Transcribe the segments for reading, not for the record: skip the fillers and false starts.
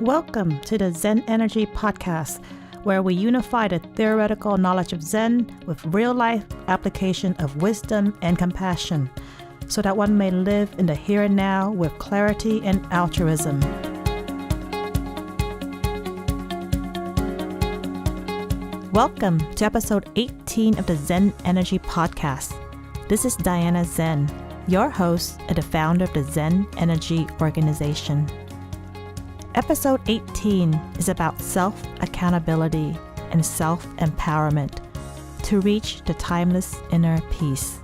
Welcome to the ZenEnergy Podcast, where we unify the theoretical knowledge of Zen with real-life application of wisdom and compassion, so that one may live in the here and now with clarity and altruism. Welcome to episode 18 of the ZenEnergy Podcast. This is Diana Zen, your host and the founder of the ZenEnergy Organization. Episode 18 is about self-accountability and self-empowerment to reach the timeless inner peace.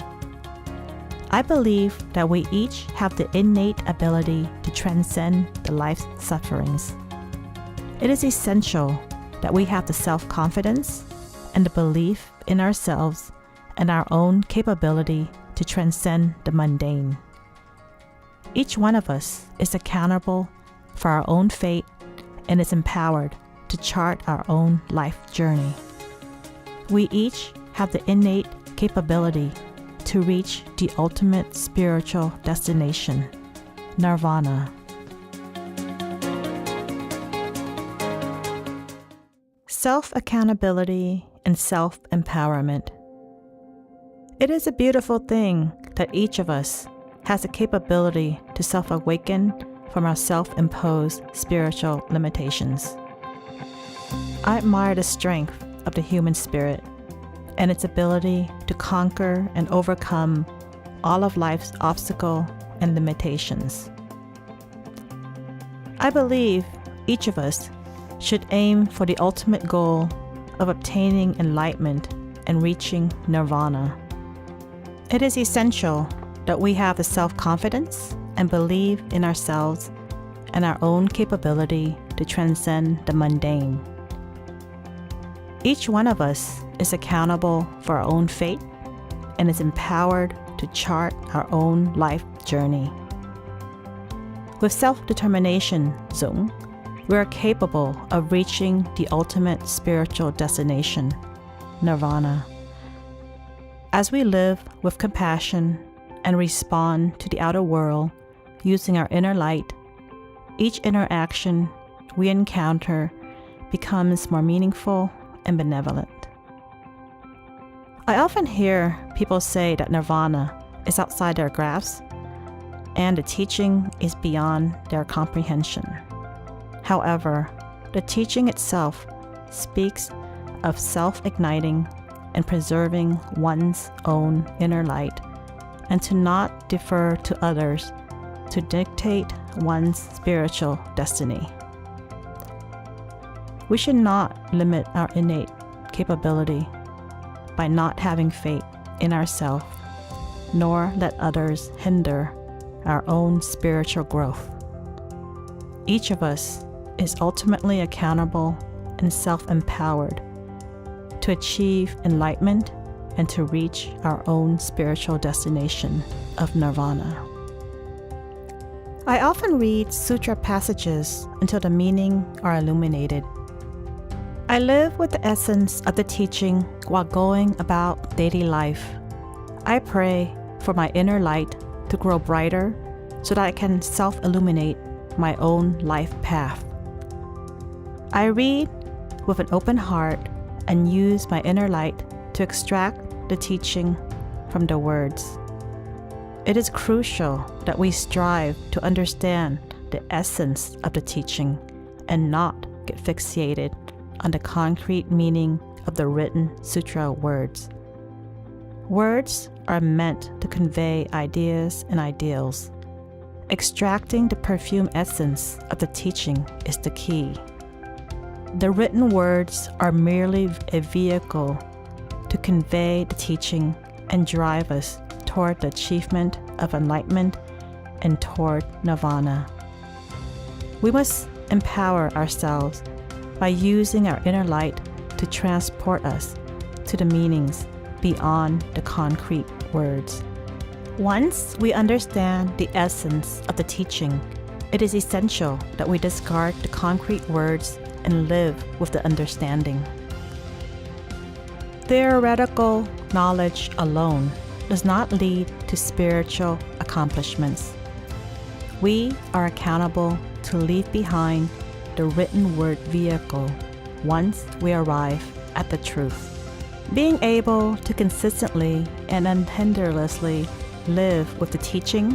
I believe that we each have the innate ability to transcend the life's sufferings. It is essential that we have the self-confidence and the belief in ourselves and our own capability to transcend the mundane. Each one of us is accountable for our own fate and is empowered to chart our own life journey. We each have the innate capability to reach the ultimate spiritual destination, nirvana. Self-accountability and self-empowerment. It is a beautiful thing that each of us has the capability to self-awaken from our self-imposed spiritual limitations. I admire the strength of the human spirit and its ability to conquer and overcome all of life's obstacles and limitations. I believe each of us should aim for the ultimate goal of obtaining enlightenment and reaching nirvana. It is essential that we have the self-confidence and believe in ourselves and our own capability to transcend the mundane. Each one of us is accountable for our own fate and is empowered to chart our own life journey. With self-determination, Zung, we are capable of reaching the ultimate spiritual destination, nirvana. As we live with compassion and respond to the outer world using our inner light, each interaction we encounter becomes more meaningful and benevolent. I often hear people say that nirvana is outside their grasp and the teaching is beyond their comprehension. However, the teaching itself speaks of self-igniting and preserving one's own inner light, and to not defer to others to dictate one's spiritual destiny. We should not limit our innate capability by not having faith in ourselves, nor let others hinder our own spiritual growth. Each of us is ultimately accountable and self-empowered to achieve enlightenment and to reach our own spiritual destination of nirvana. I often read sutra passages until the meaning are illuminated. I live with the essence of the teaching while going about daily life. I pray for my inner light to grow brighter so that I can self-illuminate my own life path. I read with an open heart and use my inner light to extract the teaching from the words. It is crucial that we strive to understand the essence of the teaching and not get fixated on the concrete meaning of the written sutra words. Words are meant to convey ideas and ideals. Extracting the perfume essence of the teaching is the key. The written words are merely a vehicle to convey the teaching and drive us toward the achievement of enlightenment and toward nirvana. We must empower ourselves by using our inner light to transport us to the meanings beyond the concrete words. Once we understand the essence of the teaching, it is essential that we discard the concrete words and live with the understanding. Theoretical knowledge alone does not lead to spiritual accomplishments. We are accountable to leave behind the written word vehicle once we arrive at the truth. Being able to consistently and unhinderedly live with the teaching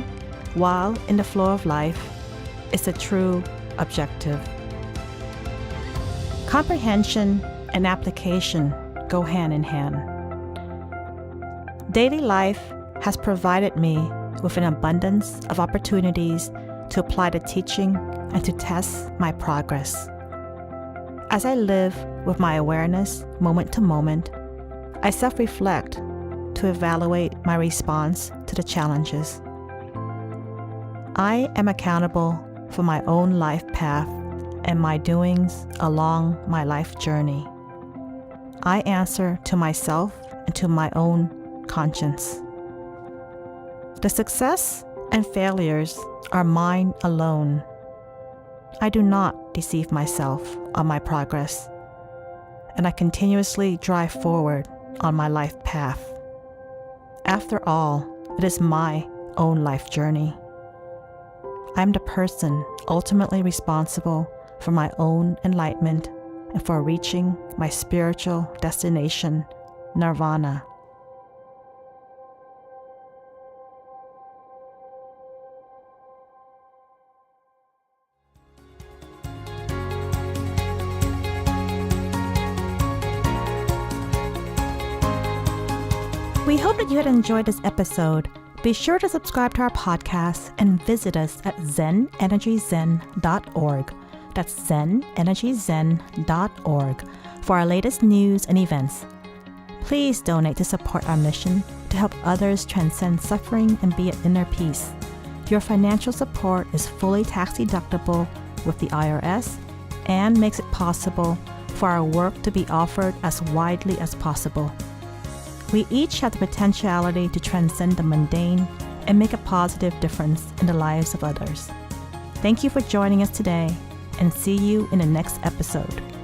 while in the flow of life is the true objective. Comprehension and application go hand in hand. Daily life has provided me with an abundance of opportunities to apply the teaching and to test my progress. As I live with my awareness moment to moment, I self-reflect to evaluate my response to the challenges. I am accountable for my own life path and my doings along my life journey. I answer to myself and to my own conscience. The success and failures are mine alone. I do not deceive myself on my progress, and I continuously drive forward on my life path. After all, it is my own life journey. I am the person ultimately responsible for my own enlightenment and for reaching my spiritual destination, nirvana. We hope that you had enjoyed this episode. Be sure to subscribe to our podcast and visit us at ZenEnergyZen.org. That's ZenEnergyZen.org for our latest news and events. Please donate to support our mission to help others transcend suffering and be at inner peace. Your financial support is fully tax deductible with the IRS and makes it possible for our work to be offered as widely as possible. We each have the potentiality to transcend the mundane and make a positive difference in the lives of others. Thank you for joining us today, and see you in the next episode.